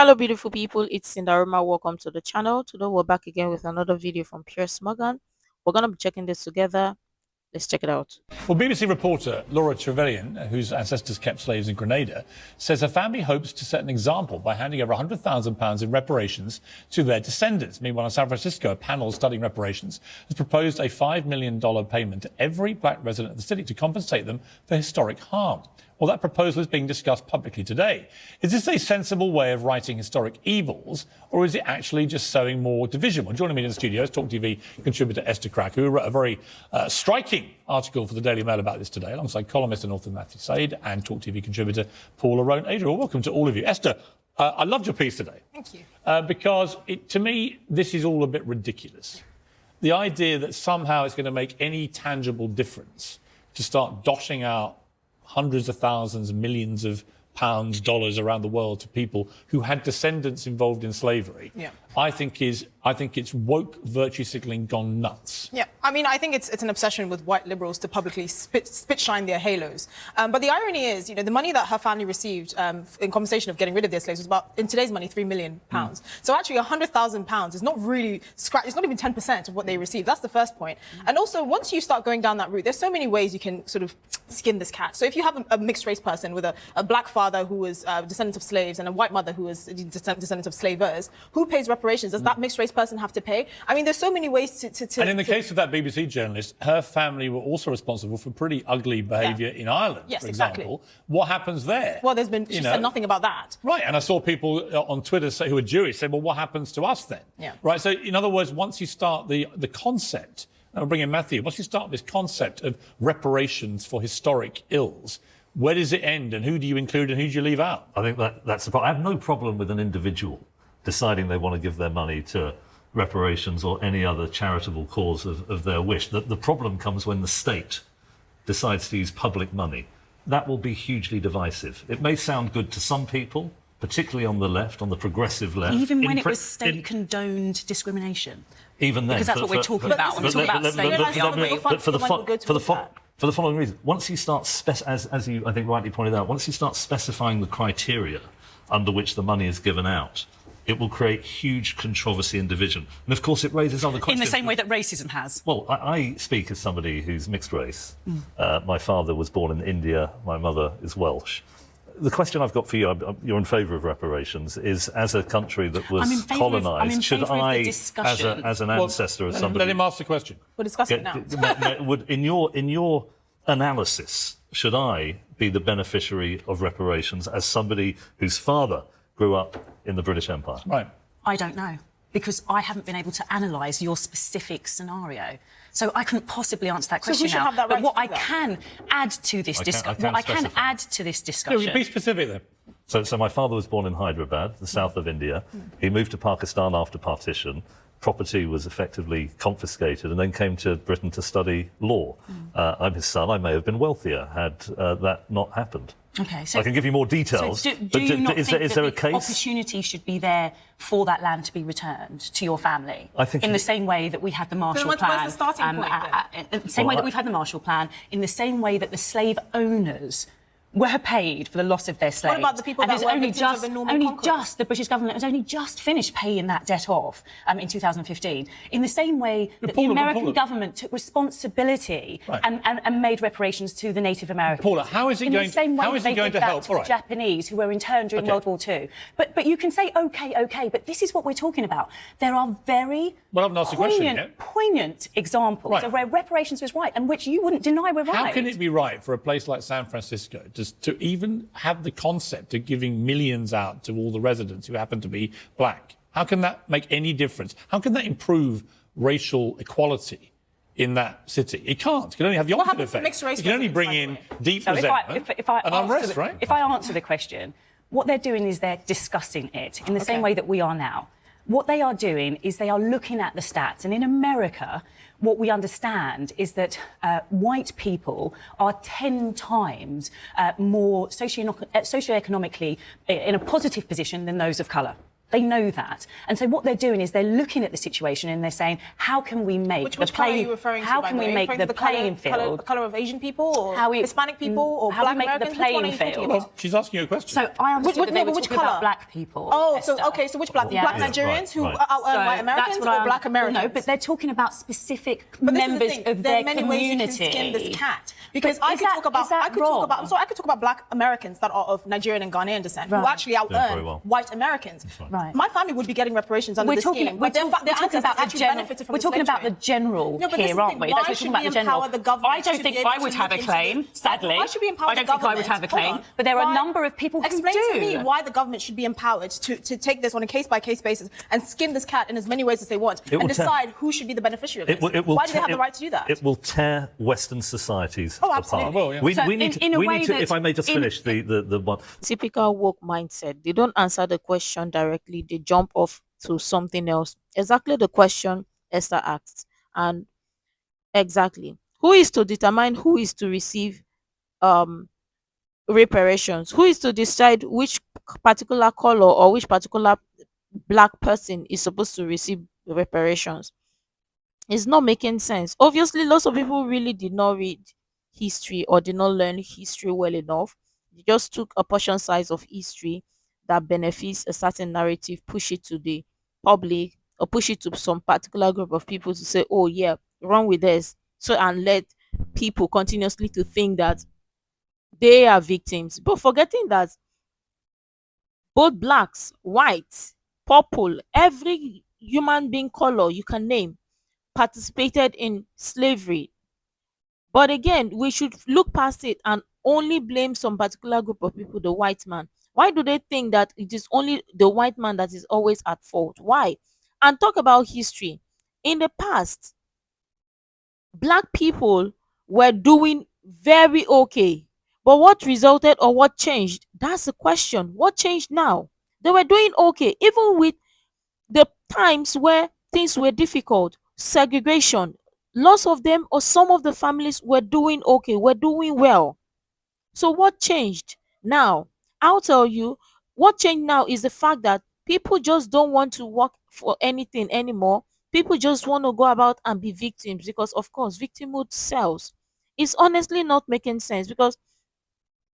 Hello beautiful people, it's Sindafam. Welcome to the channel. Today we're back again with another video from Piers Morgan. We're going to be checking this together. Let's check it out. Well, BBC reporter Laura Trevelyan, whose ancestors kept slaves in Grenada, says her family hopes to set an example by handing over £100,000 in reparations to their descendants. Meanwhile, in San Francisco, a panel studying reparations has proposed a $5 million payment to every black resident of the city to compensate them for historic harm. Well, that proposal is being discussed publicly today. Is this a sensible way of righting historic evils, or is it actually just sowing more division? Well, joining me in the studio is Talk TV contributor Esther Krakue, who wrote a very striking article for the Daily Mail about this today, alongside columnist and author Matthew Said and Talk TV contributor Paula Roan. Adriel, welcome to all of you. Esther, I loved your piece today. Thank you. Because, to me, this is all a bit ridiculous. The idea that somehow it's going to make any tangible difference to start doshing out hundreds of thousands, millions of pounds, dollars around the world to people who had descendants involved in slavery, I think it's woke virtue signalling gone nuts. Yeah, I mean, I think it's an obsession with white liberals to publicly spit shine their halos. But the irony is, you know, the money that her family received in compensation of getting rid of their slaves was about, in today's money, £3 million. So actually, £100,000 is not really it's not even 10% of what they received. That's the first point. And also, once you start going down that route, there's so many ways you can sort of skin this cat. So if you have a mixed race person with a black father who was a descendant of slaves and a white mother who was a descendant of slavers, who pays reparations? Does that mixed race person have to pay? I mean, there's so many ways to... And in the case of that BBC journalist, her family were also responsible for pretty ugly behaviour in Ireland, for example. Exactly. What happens there? Well, she said nothing about that. Right, and I saw people on Twitter who are Jewish say, well, what happens to us then? Yeah. Right, so in other words, once you start the concept, and I'll bring in Matthew, once you start this concept of reparations for historic ills, where does it end and who do you include and who do you leave out? I think that's the problem. I have no problem with an individual deciding they want to give their money to reparations or any other charitable cause of their wish. The problem comes when the state decides to use public money. That will be hugely divisive. It may sound good to some people, particularly on the left, on the progressive left. Even when it was state-condoned discrimination? Even then. Because that's what we're talking about when we talk about state. For the following reason, once you start, as you, I think, rightly pointed out, once you start specifying the criteria under which the money is given out, it will create huge controversy and division. And, of course, it raises other questions. In the same way that racism has. Well, I speak as somebody who's mixed race. My father was born in India. My mother is Welsh. The question I've got for you, you're in favour of reparations, is as a country that was colonised, should I, as an ancestor of somebody... Let him ask the question. We're discussing it now. In your analysis, should I be the beneficiary of reparations as somebody whose father grew up in the British Empire? Right. I don't know, because I haven't been able to analyse your specific scenario. So I couldn't possibly answer that question now. But what I can add to this discussion... Be specific then. So my father was born in Hyderabad, the south of India. He moved to Pakistan after partition. Property was effectively confiscated and then came to Britain to study law. I'm his son. I may have been wealthier had that not happened. Okay, so I can give you more details. So do you not think that the opportunity should be there for that land to be returned to your family? I think in the same way that we had the Marshall Plan. Where's the starting point? In the same way that we've had the Marshall Plan, in the same way that the slave owners were paid for the loss of their slaves. What about the people that were victims of a Norman conquest? The British government has only just finished paying that debt off in 2015. In the same way that the American government took responsibility and made reparations to the Native Americans. Paula, how is it going to help? The Japanese who were interned during World War II. But you can say, OK, but this is what we're talking about. There are very poignant examples of where reparations was right and which you wouldn't deny were right. How can it be right for a place like San Francisco to even have the concept of giving millions out to all the residents who happen to be black? How can that make any difference? How can that improve racial equality in that city? It can't. It can only have the opposite effect. It can only bring in deep resentment and unrest, right? If I answer the question, what they're doing is they're discussing it in the same way that we are now. What they are doing is they are looking at the stats. And in America, what we understand is that white people are 10 times more socioeconomically in a positive position than those of colour. They know that. And so what they're doing is they're looking at the situation and they're saying, how can we make Which colour are you referring to, how by can the we way? make Referring to the colour- playing field? The colour of Asian people, or How we- Hispanic people, or how Black we make the Americans? Which one are playing you talking field? about? Well, she's asking you a question. So I understood that they were which talking about colour? black people. Oh, Esther. so which black Yeah. Black Yeah, Nigerians who right. out earn white Americans that's what or Black Americans? No, but they're talking about specific But this is the members thing, of there their are many community. ways you can skin this cat. Because But I is could that- talk about, is that I could talk about, wrong? I'm sorry, I could talk about Black Americans that are of Nigerian and Ghanaian descent who Right. actually out Doing very earn well. white Americans. Right. My family would be getting reparations under this scheme. We're But their talking ancestors about the actually general. benefited from We're the talking slave about the trade. general No, but this is here, the aren't thing. we? Why That's what we're should talking about we the general. empower the government I don't to think be able I would to have a look into claim, this? sadly. Why should we empower I don't the think I would government? have a Hold claim, on. but there are a Why- number of people who Explain do. to me why the government should be empowered to take this on a case-by-case basis and skin this cat in as many ways as they want It will and decide who should be the beneficiary of this. Why do they have the right to do that? It will tear Western societies Oh, apart. absolutely. Well, yeah. We So need in a way to, that- if I may just finish the one. Typical woke mindset. They don't answer the question directly. They jump off to something else. Exactly the question Esther asked. And exactly. Who is to determine who is to receive reparations? Who is to decide which particular color or which particular black person is supposed to receive reparations? It's not making sense. Obviously, lots of people really did not read history or did not learn history well enough. They just took a portion size of history that benefits a certain narrative, push it to the public or push it to some particular group of people to say, oh yeah, run with this. So and let people continuously to think that they are victims. But forgetting that both blacks, whites, purple, every human being color you can name participated in slavery. But again, we should look past it and only blame some particular group of people, the white man. Why do they think that it is only the white man that is always at fault? Why? And talk about history. In the past, black people were doing very okay. But what resulted or what changed? That's the question. What changed now? They were doing okay, even with the times where things were difficult, segregation. Lots of them or some of the families were doing okay, were doing well. So what changed now? I'll tell you, what changed now is the fact that people just don't want to work for anything anymore. People just want to go about and be victims because, of course, victimhood sells. It's honestly not making sense because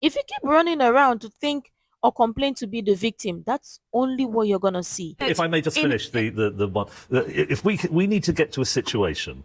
if you keep running around to think or complain to be the victim, that's only what you're gonna see. If I may just finish the one, if we need to get to a situation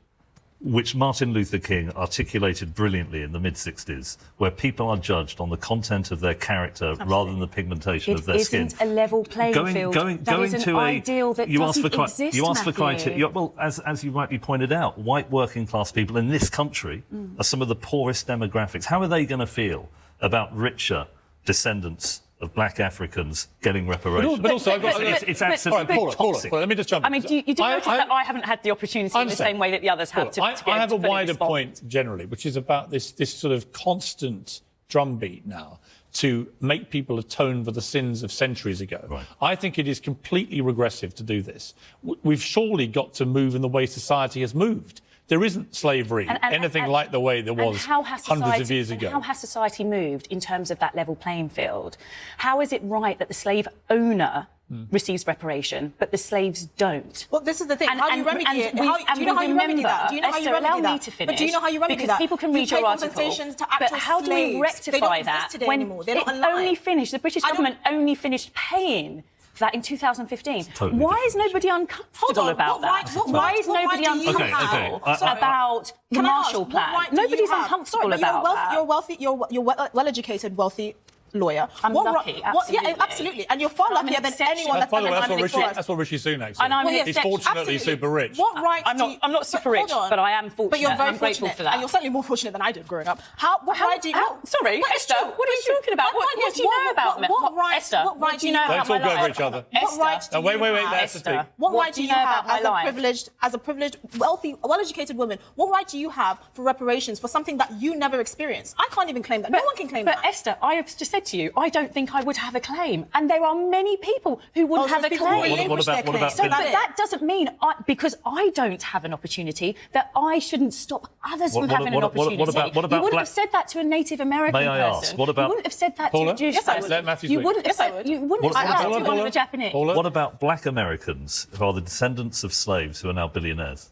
which Martin Luther King articulated brilliantly in the mid-60s, where people are judged on the content of their character rather than the pigmentation of their skin. It isn't a level playing field. That is an ideal that doesn't exist, you ask for Matthew. criteria. Well, as you rightly pointed out, white working class people in this country are some of the poorest demographics. How are they going to feel about richer descendants of black Africans getting reparations? But also, I've got... It's absolutely Paula, toxic. let me just jump in. I mean, you do notice that I haven't had the opportunity in the same way that the others have to I have a fully wider respond. point generally, which is about this sort of constant drumbeat now to make people atone for the sins of centuries ago. Right. I think it is completely regressive to do this. We've surely got to move in the way society has moved. There isn't slavery, anything like the way there was hundreds of years ago. How has society moved in terms of that level playing field? How is it right that the slave owner receives reparation, but the slaves don't? Well, this is the thing. How do you remedy it? Do you know how you remedy that? Do you know how you Esther, remedy allow that? me to finish. But do you know how you remedy because that? people can You read your pay article. compensations to But actual how do we slaves. They rectify don't exist that today when anymore. They're it not alive. only finished? The British government only finished paying for that in 2015. Totally Why different is nobody uncomfortable about that? Why is nobody uncomfortable about the Marshall Plan? Nobody's uncomfortable about that. You're wealthy. You're well-educated, wealthy lawyer. I'm lucky, absolutely. Yeah, absolutely. And you're far I'm an luckier than exception. anyone that's By the way, ever done anything for us. that's what Rishi Sunak said. And I'm He's fortunately super rich. What right I'm not super rich, but I am fortunate. But you're very and I'm grateful fortunate, for that. and you're certainly more fortunate than I did growing up. Sorry, Esther, what are you talking about? What do you know about me? Esther, what do you know Don't about my talk over life? each other. Esther, right do wait, you let have? Esther speak. What What right do do you you know have about my life? as a privileged, wealthy, well-educated woman? What right do you have for reparations for something that you never experienced? I can't even claim that. No one can claim that. But Esther, I have just said said to you, I don't think I would have a claim. And there are many people who wouldn't have a claim. What about So, but that doesn't mean, because I don't have an opportunity, that I shouldn't stop others from having an opportunity. What about you wouldn't have said that to a Native American May I person. ask, what about... You wouldn't have said that Paula? to a Jewish Yes, I would. person. Let Matthew You speak. wouldn't have Yes, I said, would. you wouldn't have said that to one of a Japanese. What about black Americans who are the descendants of slaves who are now billionaires?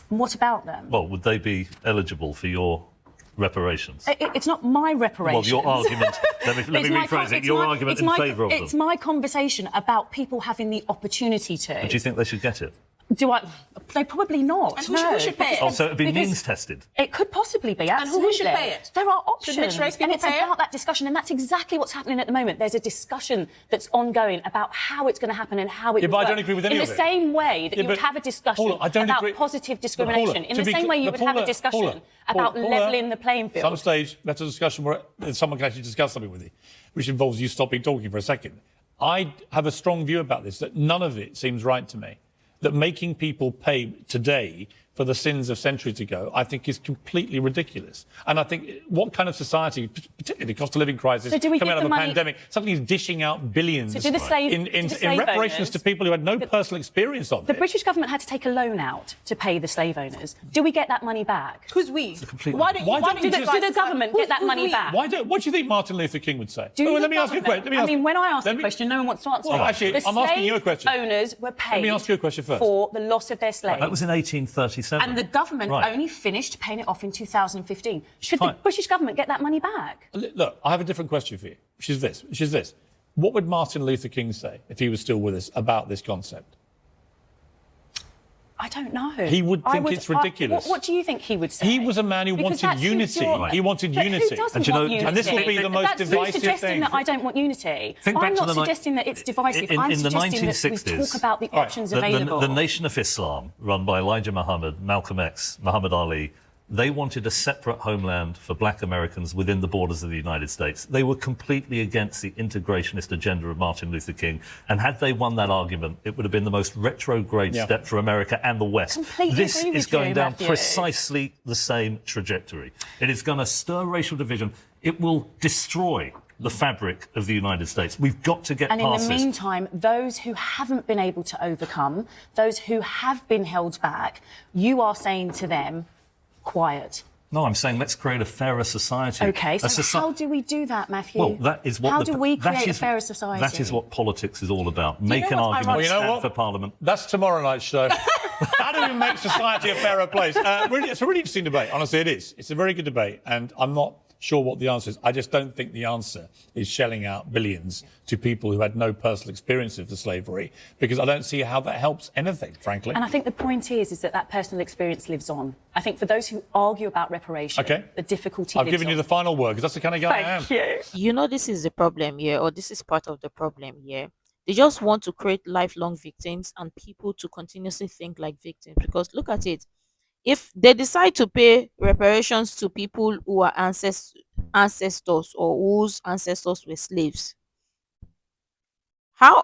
What about them? Well, would they be eligible for your reparations? It's not my reparations. Well, your argument, let me rephrase it, your argument in favour of them. It's my conversation about people having the opportunity to. Do you think they should get it? Do I? They probably not. And who should pay it? Oh, so it'd be Because means tested? It could possibly be, absolutely. who should pay it? There are options. mixed race people and it's pay it? about that discussion, and that's exactly what's happening at the moment. There's a discussion that's ongoing about how it's going to happen and how it Yeah, would but I work. don't agree with any in of the it. same way that Yeah, you would but have a discussion Paula, I don't about agree. positive But discrimination. Paula, In to the be same cl- way you but would have a Paula, discussion Paula, about levelling the playing field. Some stage, that's a discussion where someone can actually discuss something with you, which involves you stopping talking for a second. I have a strong view about this, that none of it seems right to me. That making people pay today for the sins of centuries ago, I think is completely ridiculous. And I think what kind of society, particularly the cost of living crisis, So do we coming give out of the a money- pandemic, suddenly is dishing out billions So do the slave- in do the slave reparations owners- to people who had no personal experience of The it. British government had to take a loan out to pay the slave owners. Do we get that money back? Who's we? complete- Why don't Why don't you you guys just- Do the government who's- get that who's money we? back? What do you think Martin Luther King would say? Do Oh, the let me ask you a question. government- I mean, when I ask a question, no one wants to answer. Well, it. actually, the I'm asking you a question. slave owners were paid me ask you a question first. for the loss of their slaves. That was in 1837. And the government Right. only finished paying it off in 2015. Should Fine. the British government get that money back? Look, I have a different question for you, which is this. What would Martin Luther King say if he was still with us about this concept? I don't know. He would think it's ridiculous. What do you think he would say? He was a man who Because wanted that suits unity. your- He wanted But unity. Who doesn't And you want know- unity? And this will be the most That's divisive suggesting thing. that I don't want unity. Think back I'm to not the suggesting that it's divisive. in I'm the suggesting that we 1960s, talk about the All right, options the available. Nation of Islam, run by Elijah Muhammad, Malcolm X, Muhammad Ali, they wanted a separate homeland for black Americans within the borders of the United States. They were completely against the integrationist agenda of Martin Luther King. And had they won that argument, it would have been the most retrograde step for America and the West. Completely This agree is with you, going down Matthew. precisely the same trajectory. It is going to stir racial division. It will destroy the fabric of the United States. We've got to get And in past the this. meantime, those who haven't been able to overcome, those who have been held back, you are saying to them, quiet. No, I'm saying let's create a fairer society. Okay, so A soci- how do we do that, Matthew? Well, that is what How the- do we that create a is- fairer society? That is what politics is all about. you Make know an what's argument, ironic? You know stand what? for Parliament. That's tomorrow night's show. How do we make society a fairer place? It's a really interesting debate. Honestly, it is. It's a very good debate, and I'm not sure what the answer is. I just don't think the answer is shelling out billions to people who had no personal experience of the slavery, because I don't see how that helps anything, frankly. And I think the point is that that personal experience lives on. I think for those who argue about reparation, Okay. the difficulty I've lives given on. you the final word, because that's the kind of guy I am. Thank you. You know, this is the problem here, or this is part of the problem here. They just want to create lifelong victims and people to continuously think like victims. Because look at it. If they decide to pay reparations to people who are ancestors or whose ancestors were slaves, how,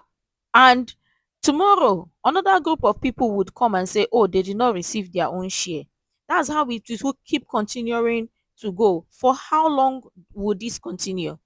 and tomorrow another group of people would come and say, oh, they did not receive their own share. That's how it will keep continuing to go. For how long would this continue?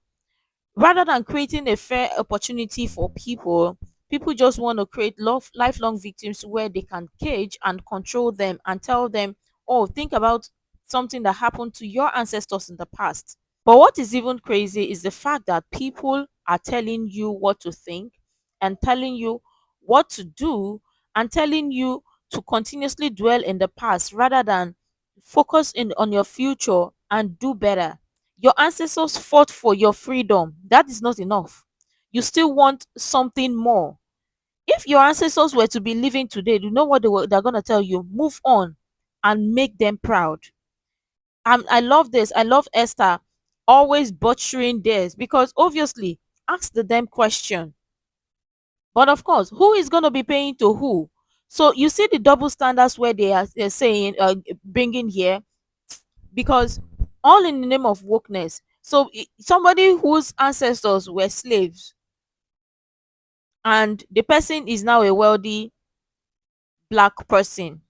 Rather than creating a fair opportunity for people, people just want to create lifelong victims where they can cage and control them and tell them, oh, think about something that happened to your ancestors in the past. But what is even crazy is the fact that people are telling you what to think and telling you what to do and telling you to continuously dwell in the past rather than focus on your future and do better. Your ancestors fought for your freedom. That is not enough. You still want something more. If your ancestors were to be living today, you know what they're going to tell you? Move on and make them proud. I love this. I love Esther always butchering this, because obviously, ask the damn question. But of course, who is going to be paying to who? So you see the double standards where they're saying, bringing here, because all in the name of wokeness. So somebody whose ancestors were slaves and the person is now a wealthy black person.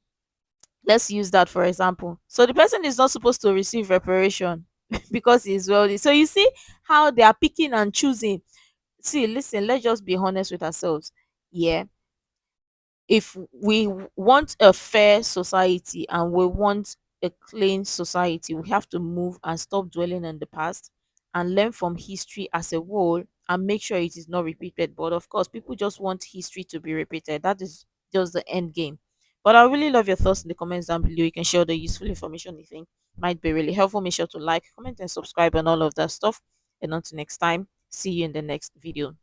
Let's use that for example. So the person is not supposed to receive reparation. because he's wealthy. So you see how they are picking and choosing. See, listen, let's just be honest with ourselves. Yeah, if we want a fair society and we want a clean society, we have to move and stop dwelling on the past and learn from history as a whole and make sure it is not repeated. But of course, people just want history to be repeated. That is just the end game. But I really love your thoughts in the comments down below. You can share the useful information you think might be really helpful. Make sure to like, comment, and subscribe and all of that stuff. And until next time, see you in the next video.